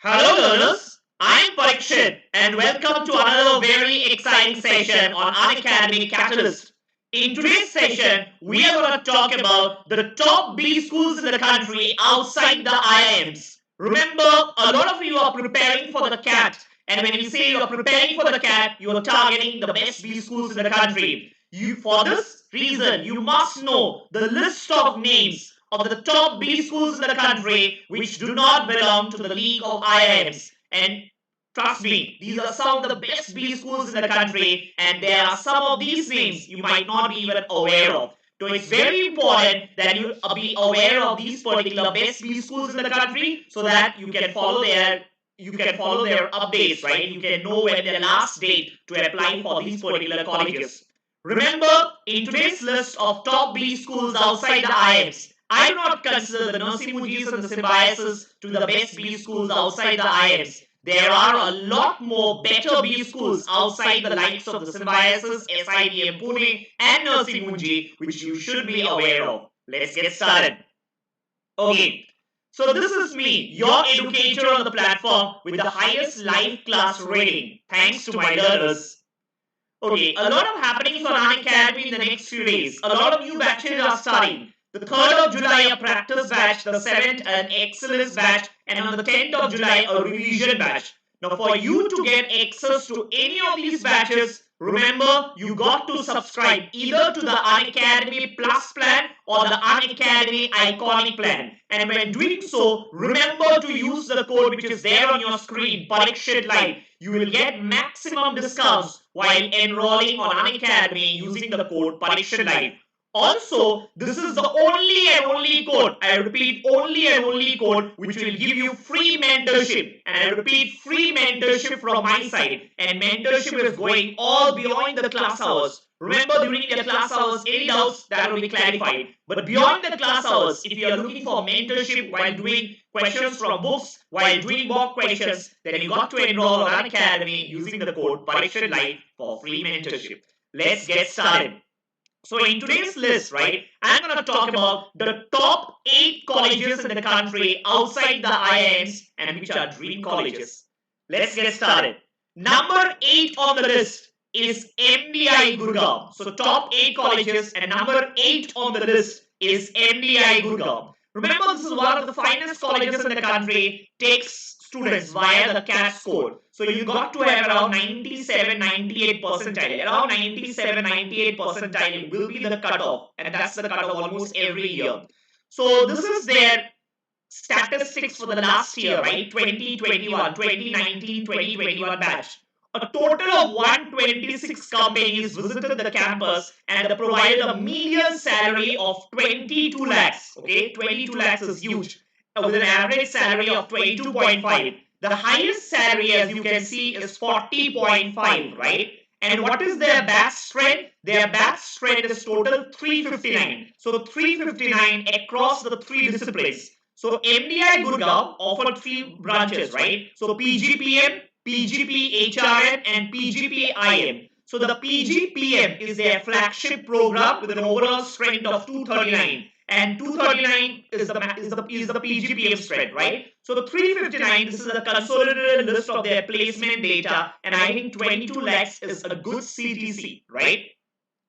Hello learners, I am Parikshit and welcome to another very exciting session on Unacademy CAT-alyst. In today's session, we are going to talk about the top B schools in the country outside the IIMs. Remember, a lot of you are preparing for the CAT, and when you say you are preparing for the CAT, you are targeting the best B schools in the country. For this reason, you must know the list of names of the top B schools in the country which do not belong to the league of IIMs. And trust me, these are some of the best B schools in the country, and there are some of these names you might not be even aware of. So it's very important that you be aware of these particular best B schools in the country so that you can follow their updates, right? You can know when their last date to apply for these particular colleges. Remember, in today's list of top B schools outside the IIMs, I do not consider the Nursing Mujis and the Symbiosis to the best B schools outside the IIMs. There are a lot more better B schools outside the likes of the Symbiosis, SIDM Pune and Nursing Munji, which you should be aware of. Let's get started. Okay, so this is me, your educator on the platform with the highest live class rating. Thanks to my learners. Okay, a lot of happenings on Unacademy in the next few days. A lot of new batches are starting. The 3rd of July, a practice batch, the 7th, an excellence batch, and on the 10th of July, a revision batch. Now, for you to get access to any of these batches, remember, you got to subscribe either to the Unacademy Plus plan or the Unacademy Iconic plan. And when doing so, remember to use the code which is there on your screen, Parikshit Live. You will get maximum discounts while enrolling on Unacademy using the code Parikshit Live. Also, this is the only and only code, I repeat, only and only code which will give you free mentorship. And I repeat, free mentorship from my side. And mentorship is going all beyond the class hours. Remember, during the class hours, any doubts that will be clarified. But beyond the class hours, if you are looking for mentorship while doing questions from books, while doing mock questions, then you got to enroll on Unacademy using the code Parikshit Live for free mentorship. Let's get started. So in today's list, right, I'm going to talk about the top 8 colleges in the country outside the IIMs and which are dream colleges. Let's get started. Number 8 on the list is MBA Gurgaon. So top 8 colleges and number 8 on the list is MBA Gurgaon. Remember, this is one of the finest colleges in the country, takes students via the CAT score. So you got to have around 97, 98 percentile. Around 97, 98 percentile will be the cutoff. And that's the cutoff almost every year. So this is their statistics for the last year, right? 2021, 2019, 2021 batch. A total of 126 companies visited the campus and they provided a median salary of 22 lakhs. Okay, 22 lakhs is huge. With an average salary of 22.5. The highest salary, as you can see, is 40.5, right? And what is their batch strength? Their batch strength is total 359. So 359 across the 3 disciplines. So MBA Gurgaon offered 3 branches, right? So PGPM, PGP HRM and PGP IM. So the PGPM is their flagship program with an overall strength of 239. And 239 is the PGPM strength, right? So the 359, this is a consolidated list of their placement data, and I think 22 lakhs is a good CTC, right?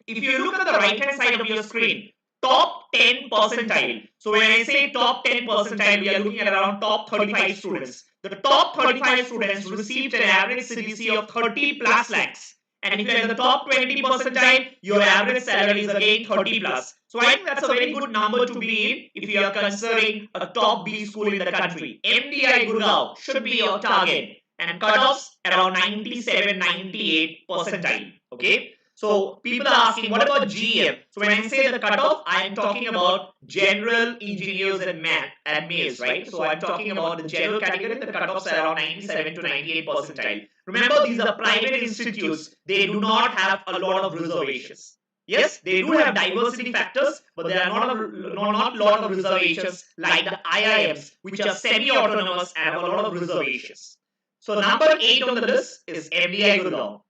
If you look at the right hand side of your screen, top 10 percentile. So when I say top 10 percentile, we are looking at around top 35 students. The top 35 students received an average CTC of 30 plus lakhs. And if you are in the top 20 percentile, your average salary is again 30 plus. So I think that's a very good number to be in if you are considering a top B school in the country. MBA Gurgaon should be your target. And cutoffs around 97, 98 percentile. Okay. So people are asking, what about GM? So when I say the cutoff, I am talking about general engineers and MBAs, right? So I'm talking about the general category. The cutoffs are around 97 to 98 percentile. Remember, these are private institutes. They do not have a lot of reservations. Yes, they do have diversity factors, but there are not a lot of reservations like the IIMs, which are semi-autonomous and have a lot of reservations. So number 8 on the list is MBA Gurgaon.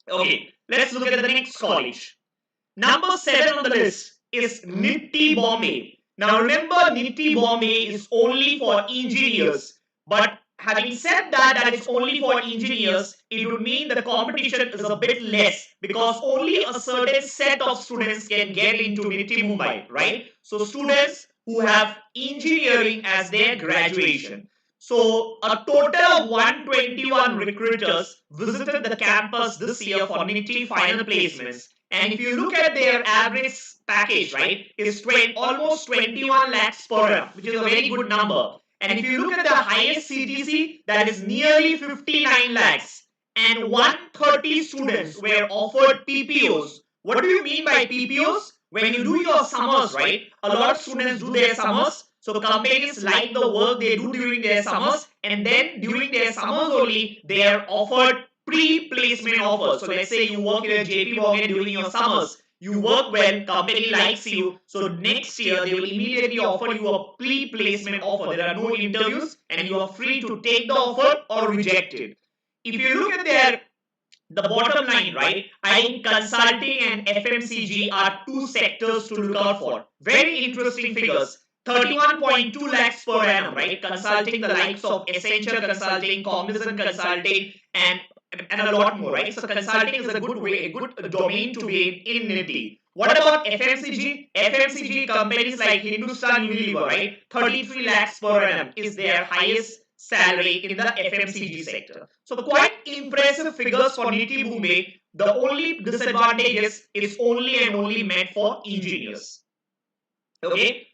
Okay, let's look at the next college. Number 7 on the list is NITI Bombay. Now remember, NITI Bombay is only for engineers, but having said that it's only for engineers, it would mean the competition is a bit less because only a certain set of students can get into NITI Mumbai, right? So students who have engineering as their graduation. So a total of 121 recruiters visited the campus this year for NITI final placements. And if you look at their average package, right, is almost 21 lakhs per annum, which is a very good number. And if you look at the highest CTC, that is nearly 59 lakhs. And 130 students were offered PPOs. What do you mean by PPOs? When you do your summers, right? A lot of students do their summers. So companies like the work they do during their summers, and then during their summers only, they are offered pre-placement offers. So let's say you work in a JP Morgan during your summers. You work well, company likes you, so next year they will immediately offer you a pre-placement offer. There are no interviews and you are free to take the offer or reject it. If you look at the bottom line, right, I think consulting and FMCG are two sectors to look out for. Very interesting figures. 31.2 lakhs per annum, right? Consulting the likes of Essential Consulting, Cognizant Consulting, and a lot more, right? So consulting is a good domain to be in NITI. What about FMCG? FMCG companies like Hindustan Unilever, right? 33 lakhs per annum is their highest salary in the FMCG sector. So quite impressive figures for NITI Bombay. The only disadvantage is it's only and only meant for engineers. Okay.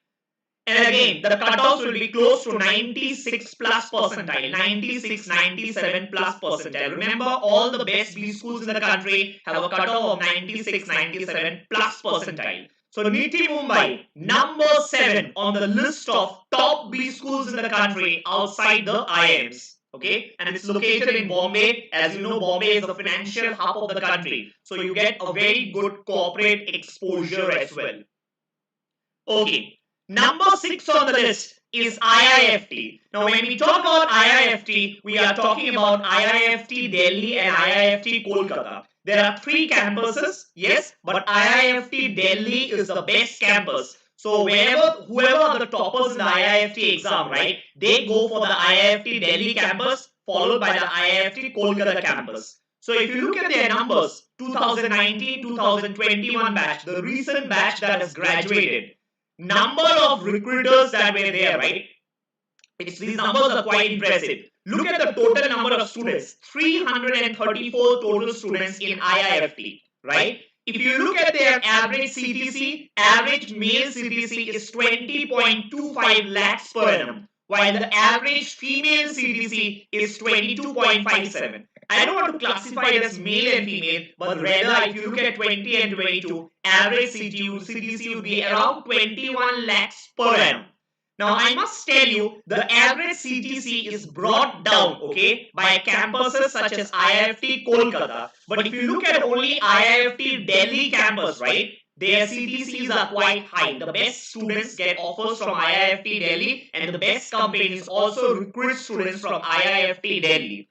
And again, the cutoffs will be close to 96 plus percentile, 96, 97 plus percentile. Remember, all the best B schools in the country have a cutoff of 96, 97 plus percentile. So NITI Mumbai, number 7 on the list of top B schools in the country outside the IIMs. Okay, and it's located in Bombay. As you know, Bombay is the financial hub of the country. So you get a very good corporate exposure as well. Okay. Number 6 on the list is IIFT. Now, when we talk about IIFT, we are talking about IIFT Delhi and IIFT Kolkata. There are 3 campuses, yes, but IIFT Delhi is the best campus. So, whoever are the toppers in the IIFT exam, right, they go for the IIFT Delhi campus, followed by the IIFT Kolkata campus. So, if you look at their numbers, 2019-2021 batch, the recent batch that has graduated, number of recruiters that were there, right? These numbers are quite impressive. Look at the total number of students, 334 total students in IIFT, right? If you look at their average CTC, average male CTC is 20.25 lakhs per annum, while the average female CTC is 22.57. I don't want to classify it as male and female, but rather if you look at 20 and 22, average CTC would be around 21 lakhs per annum. Now I must tell you, the average CTC is brought down, okay, by campuses such as IIFT Kolkata. But if you look at only IIFT Delhi campus, right, their CTCs are quite high. The best students get offers from IIFT Delhi, and the best companies also recruit students from IIFT Delhi.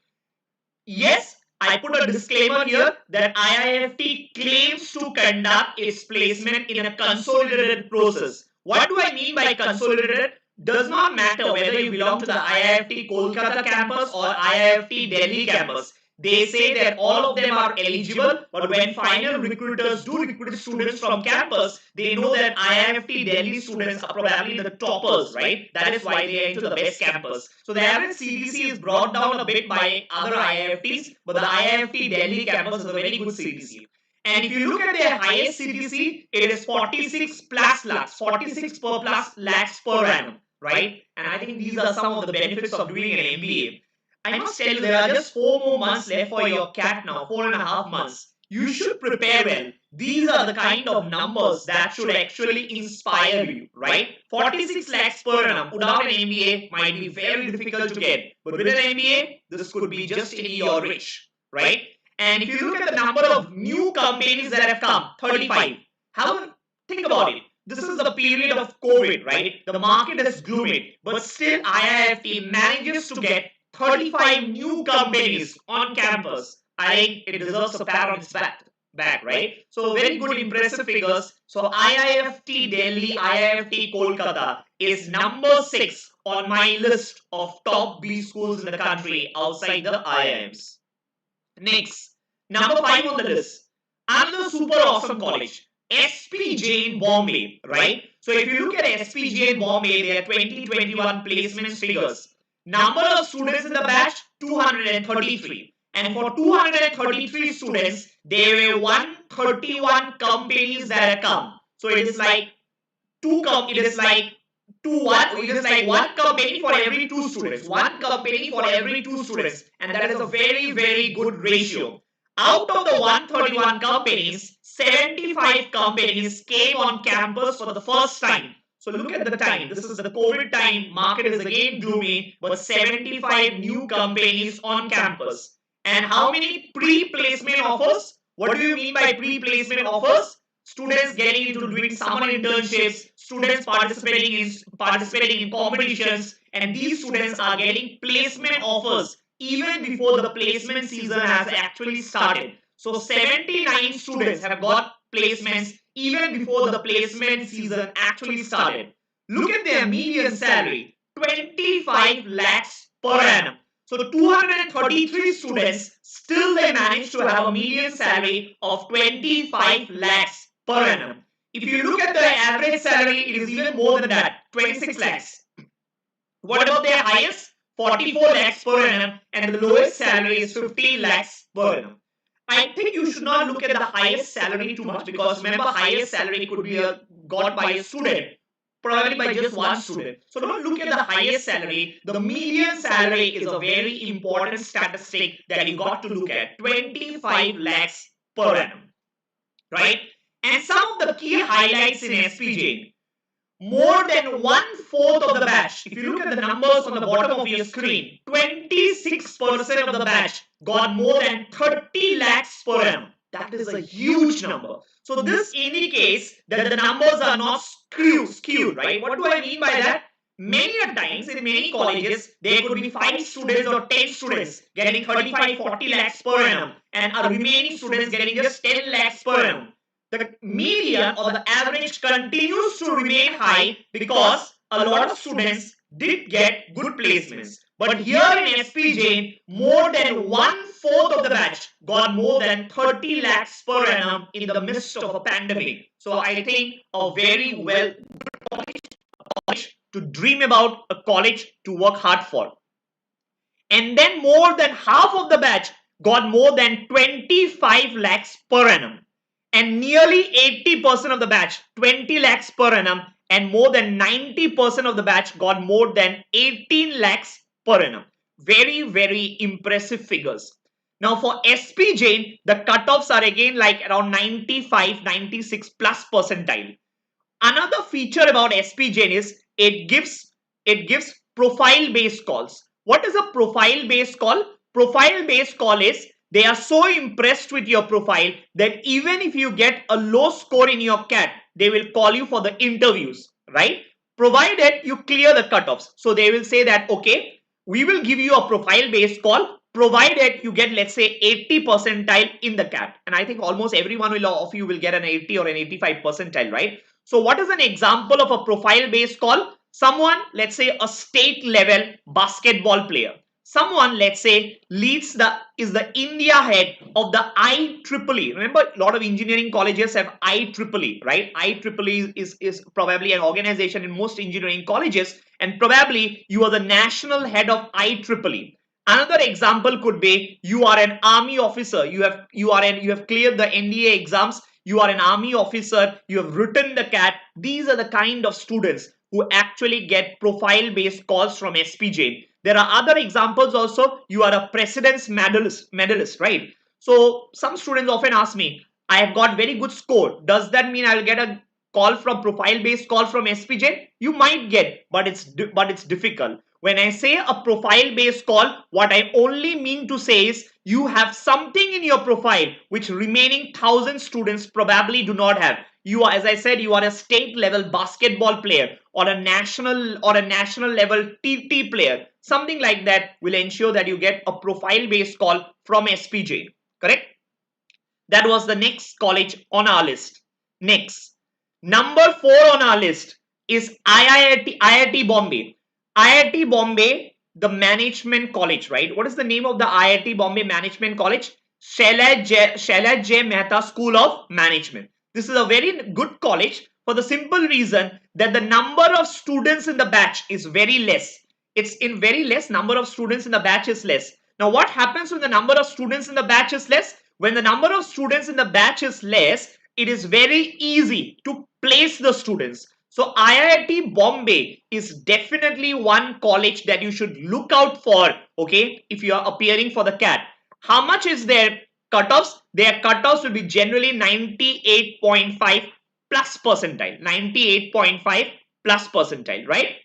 Yes, I put a disclaimer here that IIFT claims to conduct its placement in a consolidated process. What do I mean by consolidated? Does not matter whether you belong to the IIFT Kolkata campus or IIFT Delhi campus. They say that all of them are eligible, but when final recruiters do recruit students from campus, they know that IIFT Delhi students are probably the toppers, right? That is why they are into the best campus. So the average CTC is brought down a bit by other IIFTs, but the IIFT Delhi campus is a very good CTC. And if you look at their highest CTC, it is 46 plus lakhs, 46 per plus lakhs per annum, right? And I think these are some of the benefits of doing an MBA. I must tell you, there are just 4 more months left for your CAT now, 4.5 months. You should prepare well. These are the kind of numbers that should actually inspire you, right? 46 lakhs per annum without an MBA might be very difficult to get. But with an MBA, this could be just in your reach, right? And if you look at the number of new companies that have come, 35. Think about it. This is the period of COVID, right? The market has gloomed, but still IIFT manages to get 35 new companies on campus. I think it deserves a pat on its back. back, right? So very good, impressive figures. So IIFT Delhi, IIFT Kolkata is number 6 on my list of top B schools in the country outside the IIMs. Next, number 5 on the list, another super awesome college, SPJ in Bombay, right? So if you look at SPJ in Bombay, their 2021 placements figures, number of students in the batch 233, and for 233 students, there were 131 companies that had come. So it is like it is like one company for every two students, one company for every two students, and that is a very, very good ratio. Out of the 131 companies, 75 companies came on campus for the first time. So look at the time. This is the COVID time. Market is again gloomy, but 75 new companies on campus. And how many pre-placement offers? What do you mean by pre-placement offers? Students getting into doing summer internships, students participating in competitions, and these students are getting placement offers even before the placement season has actually started. So 79 students have got placements even before the placement season actually started. Look at their median salary, 25 lakhs per annum. So 233 students, still they managed to have a median salary of 25 lakhs per annum. If you look at the average salary, it is even more than that, 26 lakhs. What about their highest? 44 lakhs per annum, and the lowest salary is 15 lakhs per annum. I think you should not look at the highest salary too much, because remember, highest salary could be got by a student, probably by just one student. So don't look at the highest salary. The median salary is a very important statistic that you got to look at, 25 lakhs per annum, right? And some of the key highlights in SPJ, more than one-fourth of the batch. If you look at the numbers on the bottom of your screen, 26% of the batch got more than 30 lakhs per annum. That is a huge number. So this indicates that the numbers are not skewed, right? What do I mean by that? Many a times in many colleges, there could be 5 students or 10 students getting 35, 40 lakhs per annum, and our remaining students getting just 10 lakhs per annum. The median or the average continues to remain high because a lot of students did get good placements. But here in SPJ, more than one-fourth of the batch got more than 30 lakhs per annum in the midst of a pandemic. So I think a very well college to dream about, a college to work hard for. And then more than half of the batch got more than 25 lakhs per annum, and nearly 80% of the batch 20 lakhs per annum, and more than 90% of the batch got more than 18 lakhs per annum. Very, very impressive figures. Now for SPJ, the cutoffs are again like around 95, 96 plus percentile. Another feature about SPJ is it gives profile based calls. What is a profile based call? Profile based call is they are so impressed with your profile that even if you get a low score in your CAT, they will call you for the interviews, right? Provided you clear the cutoffs. So they will say that, okay, we will give you a profile based call provided you get, let's say, 80 percentile in the CAT. And I think almost everyone of you will get an 80 or an 85 percentile, right? So what is an example of a profile based call? Someone, let's say, a state level basketball player. Someone, let's say, is the India head of the IEEE. Remember, a lot of engineering colleges have IEEE, right? IEEE is probably an organization in most engineering colleges, and probably you are the national head of IEEE. Another example could be you are an army officer. You have cleared the NDA exams. You are an army officer. You have written the CAT. These are the kind of students who actually get profile-based calls from SPJ. There are other examples also. You are a president's medalist, right? So some students often ask me, I have got very good score. Does that mean I'll get a call from profile-based call from SPJ? You might get, but it's difficult. When I say a profile-based call, what I only mean to say is you have something in your profile which remaining 1,000 students probably do not have. You are, as I said, you are a state level basketball player or a national level TT player. Something like that will ensure that you get a profile based call from SPJ. Correct? That was the next college on our list. Next, number 4 on our list is IIT Bombay. IIT Bombay, the management college, right? What is the name of the IIT Bombay Management College? Shailesh J. Mehta School of Management. This is a very good college for the simple reason that the number of students in the batch is very less. It's in very less, number of students in the batch is less. Now what happens when the number of students in the batch is less? When the number of students in the batch is less, it is very easy to place the students. So IIT Bombay is definitely one college that you should look out for, okay, if you are appearing for the CAT. How much is their cutoffs? Their cutoffs will be generally 98.5 plus percentile. 98.5 plus percentile, right?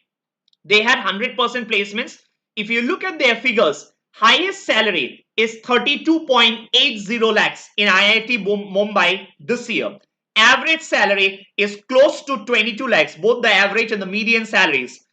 They had 100% placements. If you look at their figures, highest salary is 32.80 lakhs in IIT Mumbai this year. Average salary is close to 22 lakhs, both the average and the median salaries.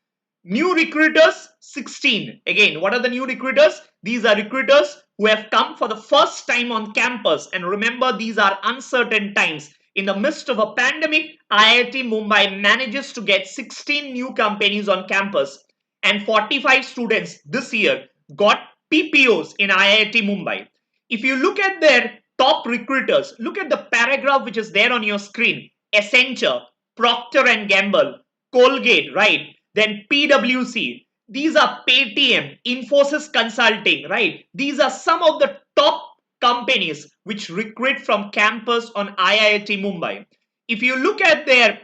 New recruiters, 16. Again, what are the new recruiters? These are recruiters who have come for the first time on campus. And remember, these are uncertain times. In the midst of a pandemic, IIT Mumbai manages to get 16 new companies on campus. And 45 students this year got PPOs in IIT Mumbai. If you look at their top recruiters, look at the paragraph which is there on your screen. Accenture, Procter and Gamble, Colgate, right? Then PwC. These are Paytm, Infosys Consulting, right? These are some of the top companies which recruit from campus on IIT Mumbai. If you look at their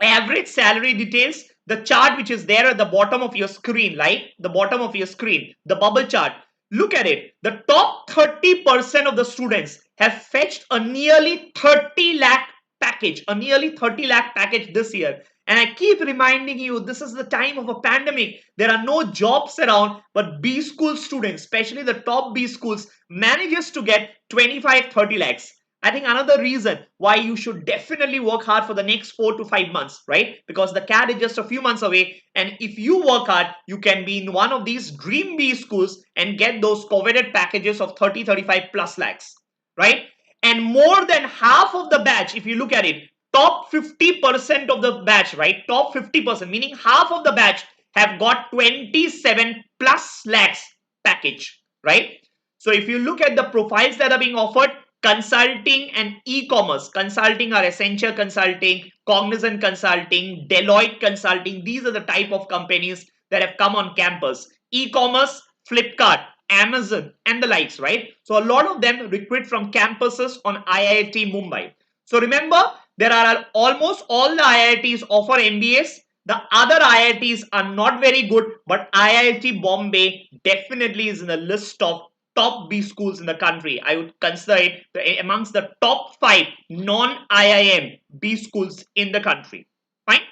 average salary details, the chart which is there at the bottom of your screen, right? The bottom of your screen, the bubble chart. Look at it. The top 30% of the students have fetched a nearly 30 lakh package, a nearly 30 lakh package this year. And I keep reminding you, this is the time of a pandemic. There are no jobs around, but B school students, especially the top B schools, manages to get 25-30 lakhs. I think another reason why you should definitely work hard for the next 4 to 5 months, right? Because the CAT is just a few months away. And if you work hard, you can be in one of these dream B schools and get those coveted packages of 30-35 plus lakhs, right? And more than half of the batch, if you look at it, top 50% of the batch, right? Top 50%, meaning half of the batch have got 27 plus lakhs package, right? So if you look at the profiles that are being offered, consulting and e-commerce. Consulting are Accenture Consulting, Cognizant Consulting, Deloitte Consulting. These are the type of companies that have come on campus. E-commerce, Flipkart, Amazon, and the likes, right? So a lot of them recruit from campuses on IIT Mumbai. So remember, there are almost all the IITs offer MBAs. The other IITs are not very good, but IIT Bombay definitely is in the list of top B schools in the country. I would consider it amongst the top 5 non-IIM B schools in the country. Fine.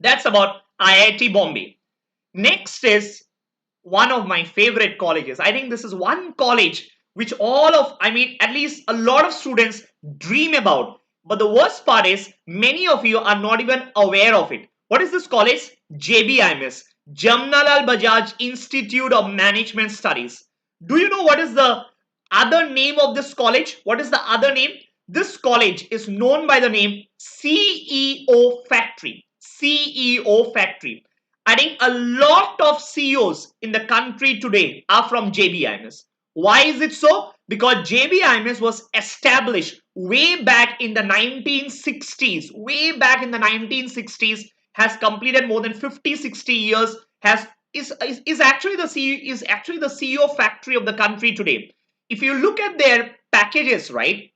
That's about IIT Bombay. Next is one of my favorite colleges. I think this is one college which at least a lot of students dream about. But the worst part is many of you are not even aware of it. What is this college? JBIMS, Jamnalal Bajaj Institute of Management Studies. Do you know what is the other name of this college? What is the other name? This college is known by the name CEO Factory. CEO Factory. I think a lot of CEOs in the country today are from JBIMS. Why is it so? Because JBIMS was established way back in the 1960s. Way back in the 1960s, has completed more than 50-60 years, is actually the CEO factory of the country today. If you look at their packages, right,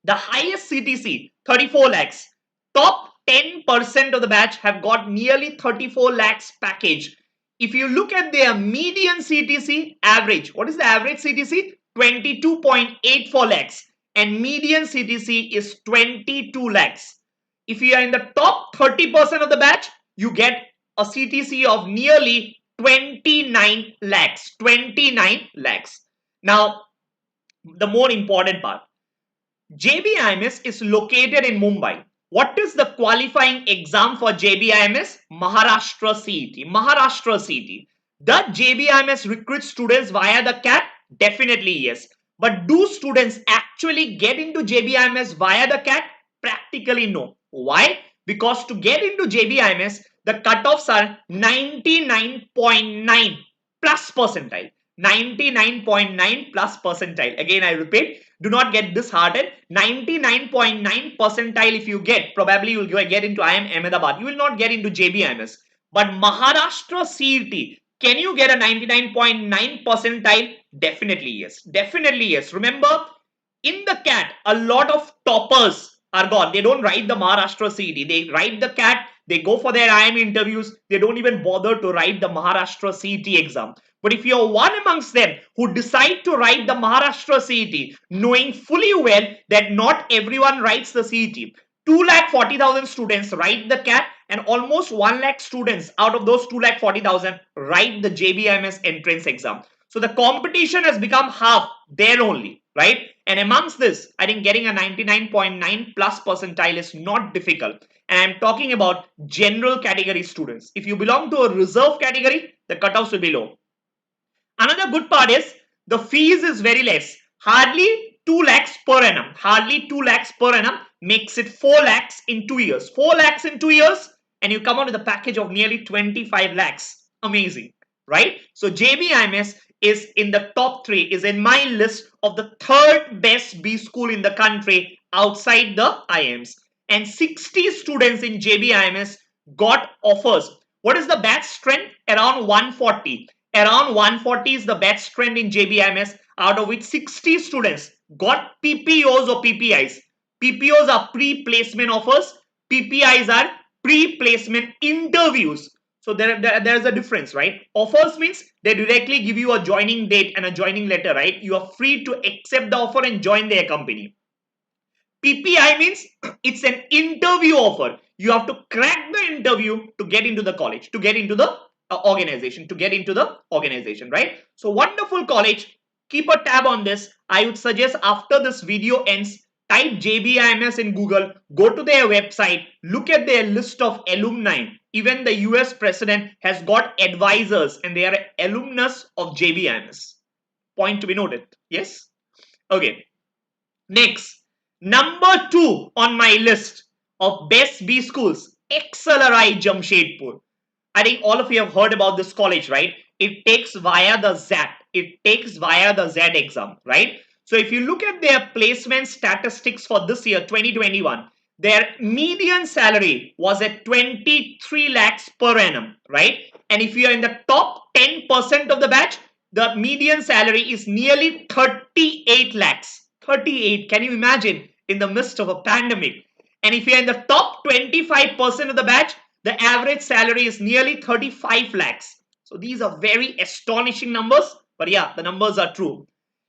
the highest CTC 34 lakhs, top 10% of the batch have got nearly 34 lakhs package. If you look at their median CTC average, what is the average CTC? 22.84 lakhs, and median CTC is 22 lakhs. If you are in the top 30% of the batch, you get a CTC of nearly 29 lakhs. 29 lakhs. Now, the more important part. JBIMS is located in Mumbai. What is the qualifying exam for JBIMS? Maharashtra CET. Maharashtra CET. Does JBIMS recruit students via the CAT? Definitely yes. But do students actually get into JBIMS via the CAT? Practically no. Why? Because to get into JBIMS, the cutoffs are 99.9 plus percentile. 99.9 plus percentile. Again, I repeat, do not get disheartened. 99.9 percentile if you get, probably you will get into IIM Ahmedabad. You will not get into JBIMS. But Maharashtra CET, can you get a 99.9 percentile? Definitely yes. Definitely yes. Remember, in the CAT, a lot of toppers are gone. They don't write the Maharashtra CET. They write the CAT. They go for their IIM interviews. They don't even bother to write the Maharashtra CET exam. But if you're one amongst them who decide to write the Maharashtra CET, knowing fully well that not everyone writes the CET, 2,40,000 students write the CAT and almost 1 lakh students out of those 2,40,000 write the JBIMS entrance exam. So the competition has become half there only, right? And amongst this, I think getting a 99.9 plus percentile is not difficult. And I'm talking about general category students. If you belong to a reserve category, the cutoffs will be low. Another good part is the fees is very less. Hardly 2 lakhs per annum. Hardly 2 lakhs per annum makes it 4 lakhs in 2 years. 4 lakhs in 2 years and you come out with a package of nearly 25 lakhs. Amazing, right? So JBIMS is in the top 3, is in my list of the third best B school in the country outside the IIMs. And 60 students in JBIMS got offers. What is the batch strength? Around 140. Around 140 is the batch strength in JBIMS, out of which 60 students got PPOs or PPIs. PPOs are pre-placement offers. PPIs are pre-placement interviews. So there's a difference, right? Offers means they directly give you a joining date and a joining letter, right? You are free to accept the offer and join their company. PPI means it's an interview offer. You have to crack the interview to get into the college, to get into the organization, right? So wonderful college. Keep a tab on this. I would suggest after this video ends, type JBIMS in Google, go to their website, look at their list of alumni. Even the US president has got advisors and they are alumnus of JBIMS. Point to be noted. Yes? Okay. Next, number 2 on my list of best B schools, XLRI Jamshedpur. I think all of you have heard about this college, right? It takes via the ZAT. It takes via the Z exam, right? So if you look at their placement statistics for this year, 2021, their median salary was at 23 lakhs per annum, right? And if you are in the top 10% of the batch, the median salary is nearly 38 lakhs. 38, can you imagine, in the midst of a pandemic? And if you're in the top 25% of the batch, the average salary is nearly 35 lakhs. So these are very astonishing numbers, but yeah, the numbers are true.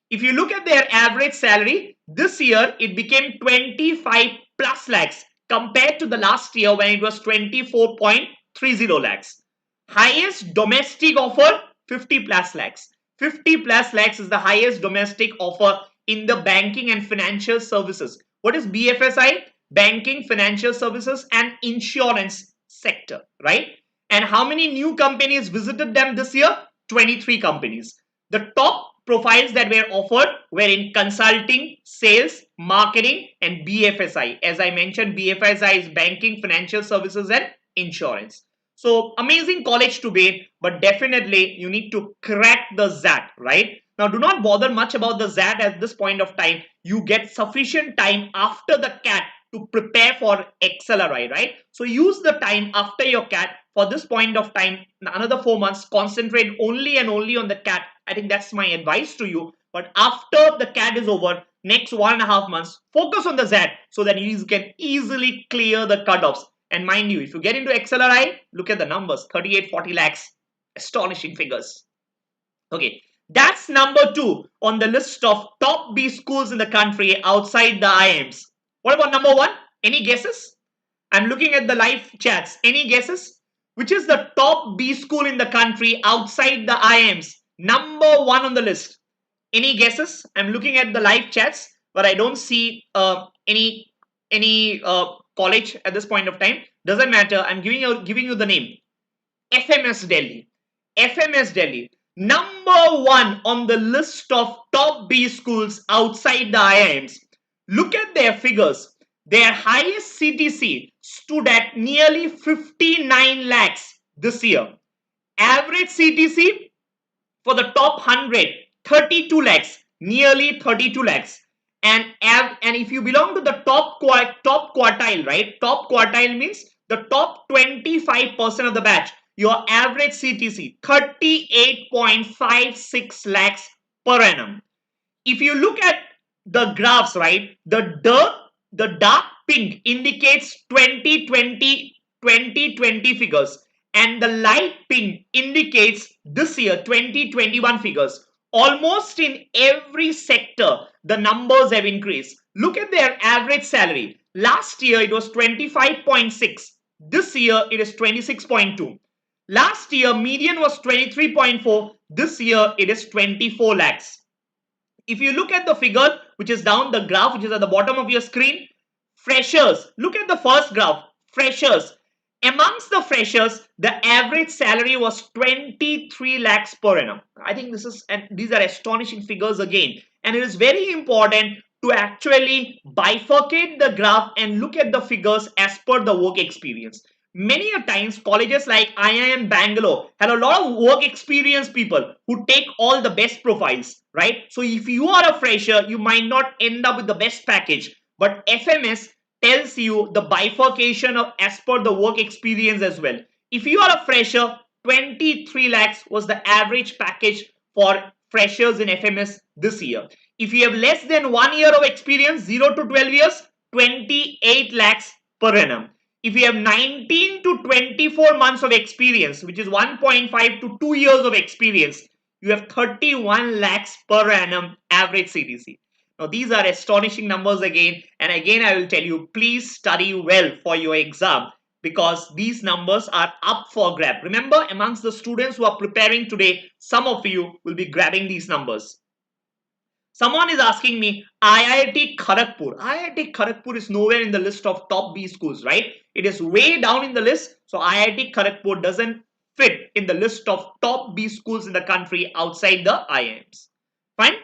If you look at their average salary, this year it became 25 plus lakhs compared to the last year when it was 24.30 lakhs. Highest domestic offer, 50 plus lakhs. 50 plus lakhs is the highest domestic offer in the banking and financial services. What is BFSI? Banking, financial services and insurance sector, right? And how many new companies visited them this year? 23 companies. The top profiles that were offered were in consulting, sales, marketing and BFSI. As I mentioned, BFSI is banking, financial services and insurance. So amazing college to be in, but definitely you need to crack the ZAT, right? Now do not bother much about the ZAT at this point of time. You get sufficient time after the CAT to prepare for XLRI, right? So use the time after your CAT. For this point of time, another 4 months, concentrate only and only on the CAT. I think that's my advice to you. But after the CAT is over, next 1.5 months, focus on the ZAT so that you can easily clear the cutoffs. And mind you, if you get into XLRI, look at the numbers, 38, 40 lakhs. Astonishing figures. Okay, that's number 2 on the list of top B schools in the country outside the IIMs. What about number 1? Any guesses? I'm looking at the live chats. Any guesses? Which is the top B school in the country outside the IIMs? Number 1 on the list. Any guesses? I'm looking at the live chats, but I don't see any college at this point of time. Doesn't matter. I'm giving you the name. FMS Delhi. FMS Delhi. Number one on the list of top B schools outside the IIMs. Look at their figures. Their highest CTC stood at nearly 59 lakhs this year. Average CTC for the top 100, 32 lakhs, nearly 32 lakhs. And if you belong to the top quartile, right? Top quartile means the top 25% of the batch. Your average CTC 38.56 lakhs per annum. If you look at the graphs, right, the dark pink indicates 2020 figures, and the light pink indicates this year 2021 figures. Almost in every sector, the numbers have increased. Look at their average salary. Last year it was 25.6. This year it is 26.2. Last year median was 23.4. This year it is 24 lakhs. If you look at the figure which is down the graph, which is at the bottom of your screen, freshers, look at the first graph, freshers. Amongst the freshers, the average salary was 23 lakhs per annum. I think these are astonishing figures again. And it is very important to actually bifurcate the graph and look at the figures as per the work experience. Many a times colleges like IIM Bangalore have a lot of work experience people who take all the best profiles, right? So if you are a fresher, you might not end up with the best package, but FMS tells you the bifurcation of as per the work experience as well. If you are a fresher, 23 lakhs was the average package for freshers in FMS this year. If you have less than 1 year of experience, 0 to 12 years, 28 lakhs per annum. If you have 19 to 24 months of experience, which is 1.5 to 2 years of experience, you have 31 lakhs per annum average CTC. Now, these are astonishing numbers again. And again, I will tell you, please study well for your exam because these numbers are up for grab. Remember, amongst the students who are preparing today, some of you will be grabbing these numbers. Someone is asking me, IIT Kharagpur. IIT Kharagpur is nowhere in the list of top B schools, right? It is way down in the list. So IIT Kharagpur doesn't fit in the list of top B schools in the country outside the IIMs. Fine.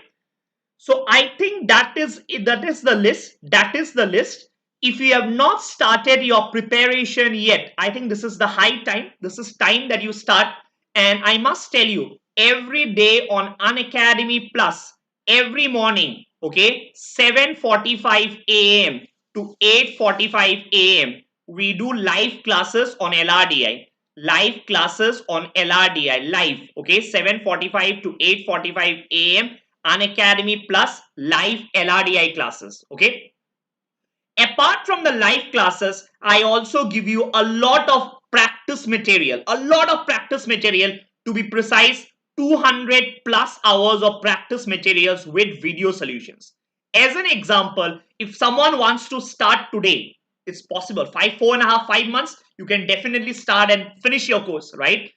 So I think that is the list. That is the list. If you have not started your preparation yet, I think this is the high time. This is time that you start. And I must tell you, every day on Unacademy Plus, every morning, okay, 7:45 a.m. to 8:45 a.m. we do live classes on LRDI. Live classes on LRDI, live, okay, 7:45 to 8:45 a.m. Unacademy Plus live LRDI classes, okay. Apart from the live classes, I also give you a lot of practice material, to be precise, 200 plus hours of practice materials with video solutions. As an example, if someone wants to start today, it's possible, 4.5 months, you can definitely start and finish your course, right?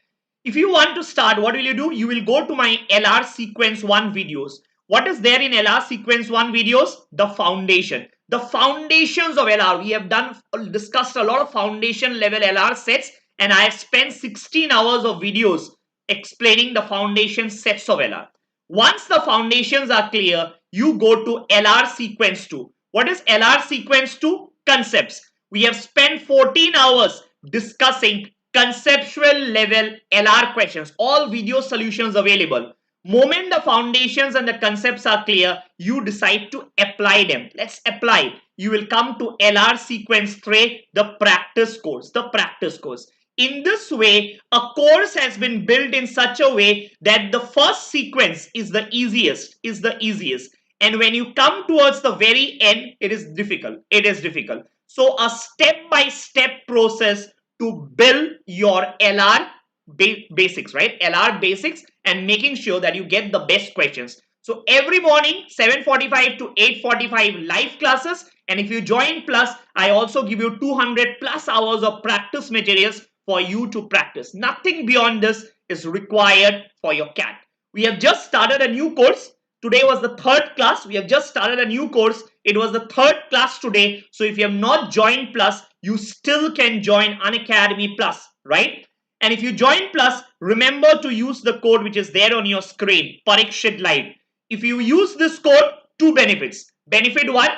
If you want to start, what will you do? You will go to my LR Sequence 1 videos. What is there in LR Sequence 1 videos? The foundation. The foundations of LR. We have discussed a lot of foundation level LR sets, and I have spent 16 hours of videos explaining the foundation sets of LR. Once the foundations are clear, you go to LR Sequence 2. What is LR Sequence 2? Concepts. We have spent 14 hours discussing conceptual level LR questions, all video solutions available. Moment the foundations and the concepts are clear, you decide to apply them. Let's apply. You will come to LR Sequence 3, the practice course. In this way, a course has been built in such a way that the first sequence is the easiest. And when you come towards the very end, it is difficult. So a step-by-step process to build your LR basics, right? LR basics, and making sure that you get the best questions. So every morning, 7:45 to 8:45 live classes. And if you join Plus, I also give you 200 plus hours of practice materials for you to practice. Nothing beyond this is required for your CAT. We have just started a new course. Today was the third class. We have just started a new course. It was the third class today. So if you have not joined Plus, you still can join Unacademy Plus, right? And if you join Plus, remember to use the code which is there on your screen, Parikshit Live. If you use this code, two benefits. Benefit one,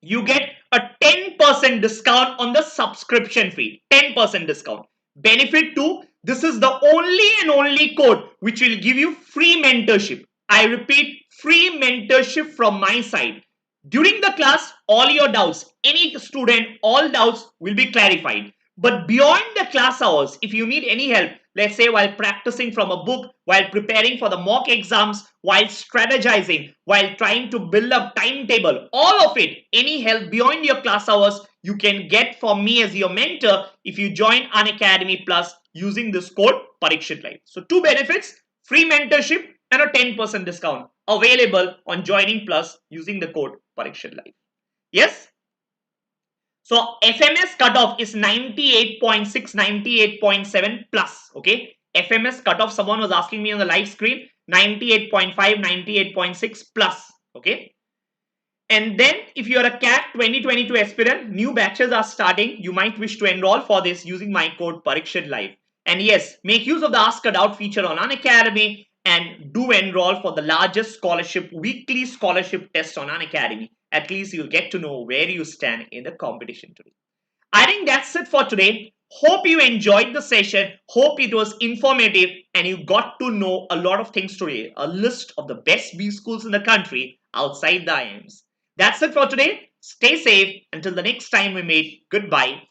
you get a 10% discount on the subscription fee. 10% discount. Benefit two, this is the only and only code which will give you free mentorship. I repeat, free mentorship from my side. During the class, all your doubts, any student, all doubts will be clarified. But beyond the class hours, if you need any help, let's say while practicing from a book, while preparing for the mock exams, while strategizing, while trying to build a timetable, all of it, any help beyond your class hours, you can get from me as your mentor if you join Unacademy Plus using this code Parikshit Live. So two benefits, free mentorship and a 10% discount available on joining Plus using the code Parikshit Live. Yes? So FMS cutoff is 98.6, 98.7 plus. Okay. FMS cutoff, someone was asking me on the live screen, 98.5, 98.6 plus. Okay. And then if you are a CAT 2022 aspirant, new batches are starting. You might wish to enroll for this using my code Parikshit Live. And yes, make use of the Ask a Doubt feature on Unacademy and do enroll for the largest scholarship, weekly scholarship test on Unacademy. At least you'll get to know where you stand in the competition today. I think that's it for today. Hope you enjoyed the session. Hope it was informative and you got to know a lot of things today. A list of the best B schools in the country outside the IIMs. That's it for today. Stay safe. Until the next time we meet. Goodbye from